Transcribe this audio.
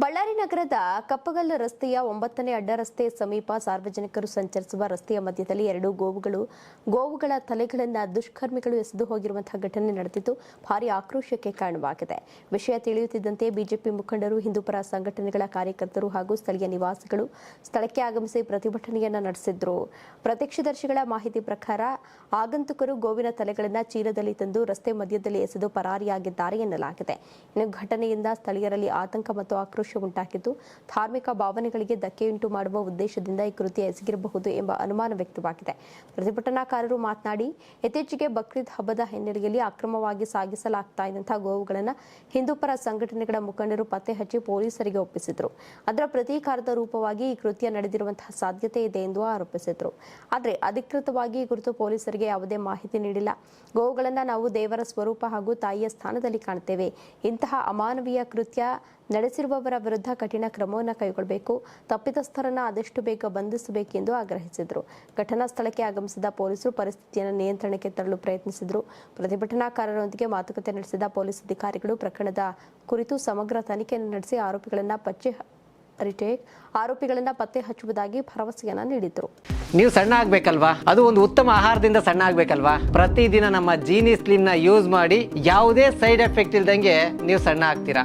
ಬಳ್ಳಾರಿ ನಗರದ ಕಪ್ಪಗಲ್ಲು ರಸ್ತೆಯ 9ನೇ ಅಡ್ಡ ರಸ್ತೆ ಸಮೀಪ ಸಾರ್ವಜನಿಕರು ಸಂಚರಿಸುವ ರಸ್ತೆಯ ಮಧ್ಯದಲ್ಲಿ ಎರಡು ಗೋವುಗಳ ತಲೆಗಳನ್ನು ದುಷ್ಕರ್ಮಿಗಳು ಎಸೆದು ಹೋಗಿರುವಂತಹ ಘಟನೆ ನಡೆದಿದ್ದು ಭಾರಿ ಆಕ್ರೋಶಕ್ಕೆ ಕಾರಣವಾಗಿದೆ. ವಿಷಯ ತಿಳಿಯುತ್ತಿದ್ದಂತೆ ಬಿಜೆಪಿ ಮುಖಂಡರು, ಹಿಂದೂಪರ ಸಂಘಟನೆಗಳ ಕಾರ್ಯಕರ್ತರು ಹಾಗೂ ಸ್ಥಳೀಯ ನಿವಾಸಿಗಳು ಸ್ಥಳಕ್ಕೆ ಆಗಮಿಸಿ ಪ್ರತಿಭಟನೆಯನ್ನ ನಡೆಸಿದ್ರು. ಪ್ರತ್ಯಕ್ಷದರ್ಶಿಗಳ ಮಾಹಿತಿ ಪ್ರಕಾರ ಆಗಂತುಕರು ಗೋವಿನ ತಲೆಗಳನ್ನು ಚೀಲದಲ್ಲಿ ತಂದು ರಸ್ತೆ ಮಧ್ಯದಲ್ಲಿ ಎಸೆದು ಪರಾರಿಯಾಗಿದ್ದಾರೆ ಎನ್ನಲಾಗಿದೆ. ಇನ್ನು ಘಟನೆಯಿಂದ ಸ್ಥಳೀಯರಲ್ಲಿ ಆತಂಕ ಮತ್ತು ಆಕ್ರೋಶ ಉಂಟಾಗಿದ್ದು, ಧಾರ್ಮಿಕ ಭಾವನೆಗಳಿಗೆ ಧಕ್ಕೆಯುಂಟು ಮಾಡುವ ಉದ್ದೇಶದಿಂದ ಈ ಕೃತ್ಯ ಎಸಗಿರಬಹುದು ಎಂಬ ಅನುಮಾನ ವ್ಯಕ್ತವಾಗಿದೆ. ಪ್ರತಿಭಟನಾಕಾರರು ಮಾತನಾಡಿ, ಇತ್ತೀಚೆಗೆ ಬಕ್ರೀದ್ ಹಬ್ಬದ ಹಿನ್ನೆಲೆಯಲ್ಲಿ ಅಕ್ರಮವಾಗಿ ಸಾಗಿಸಲಾಗ್ತಾ ಇದ್ದಂತಹ ಗೋವುಗಳನ್ನು ಹಿಂದೂಪರ ಸಂಘಟನೆಗಳ ಮುಖಂಡರು ಪತ್ತೆ ಹಚ್ಚಿ ಪೊಲೀಸರಿಗೆ ಒಪ್ಪಿಸಿದ್ರು. ಅದರ ಪ್ರತೀಕಾರದ ರೂಪವಾಗಿ ಈ ಕೃತ್ಯ ನಡೆದಿರುವಂತಹ ಸಾಧ್ಯತೆ ಇದೆ ಎಂದು ಆರೋಪಿಸಿದ್ರು. ಆದರೆ ಅಧಿಕೃತವಾಗಿ ಈ ಕುರಿತು ಪೊಲೀಸರಿಗೆ ಯಾವುದೇ ಮಾಹಿತಿ ನೀಡಿಲ್ಲ. ಗೋವುಗಳನ್ನು ನಾವು ದೇವರ ಸ್ವರೂಪ ಹಾಗೂ ತಾಯಿಯ ಸ್ಥಾನದಲ್ಲಿ ಕಾಣುತ್ತೇವೆ. ಇಂತಹ ಅಮಾನವೀಯ ಕೃತ್ಯ ನಡೆಸಿರುವವರ ವಿರುದ್ಧ ಕಠಿಣ ಕ್ರಮವನ್ನು ಕೈಗೊಳ್ಳಬೇಕು, ತಪ್ಪಿತಸ್ಥರನ್ನು ಆದಷ್ಟು ಬೇಗ ಬಂಧಿಸಬೇಕೆಂದು ಆಗ್ರಹಿಸಿದರು. ಘಟನಾ ಸ್ಥಳಕ್ಕೆ ಆಗಮಿಸಿದ ಪೊಲೀಸರು ಪರಿಸ್ಥಿತಿಯನ್ನು ನಿಯಂತ್ರಣಕ್ಕೆ ತರಲು ಪ್ರಯತ್ನಿಸಿದರು. ಪ್ರತಿಭಟನಾಕಾರರೊಂದಿಗೆ ಮಾತುಕತೆ ನಡೆಸಿದ ಪೊಲೀಸ್ ಅಧಿಕಾರಿಗಳು ಪ್ರಕರಣದ ಕುರಿತು ಸಮಗ್ರ ತನಿಖೆಯನ್ನು ನಡೆಸಿ ಆರೋಪಿಗಳನ್ನ ಪತ್ತೆ ಹಚ್ಚುವುದಾಗಿ ಭರವಸೆಯನ್ನ ನೀಡಿದ್ರು. ನೀವು ಸಣ್ಣ ಆಗ್ಬೇಕಲ್ವಾ? ಅದು ಒಂದು ಉತ್ತಮ ಆಹಾರದಿಂದ ಸಣ್ಣ ಆಗ್ಬೇಕಲ್ವಾ? ಪ್ರತಿದಿನ ನಮ್ಮ ಜೀನಿ ಸ್ಲಿಮ್ ನ ಯೂಸ್ ಮಾಡಿ ಯಾವುದೇ ಸೈಡ್ ಎಫೆಕ್ಟ್ ಇಲ್ದಂಗೆ ನೀವು ಸಣ್ಣ ಆಗ್ತೀರಾ.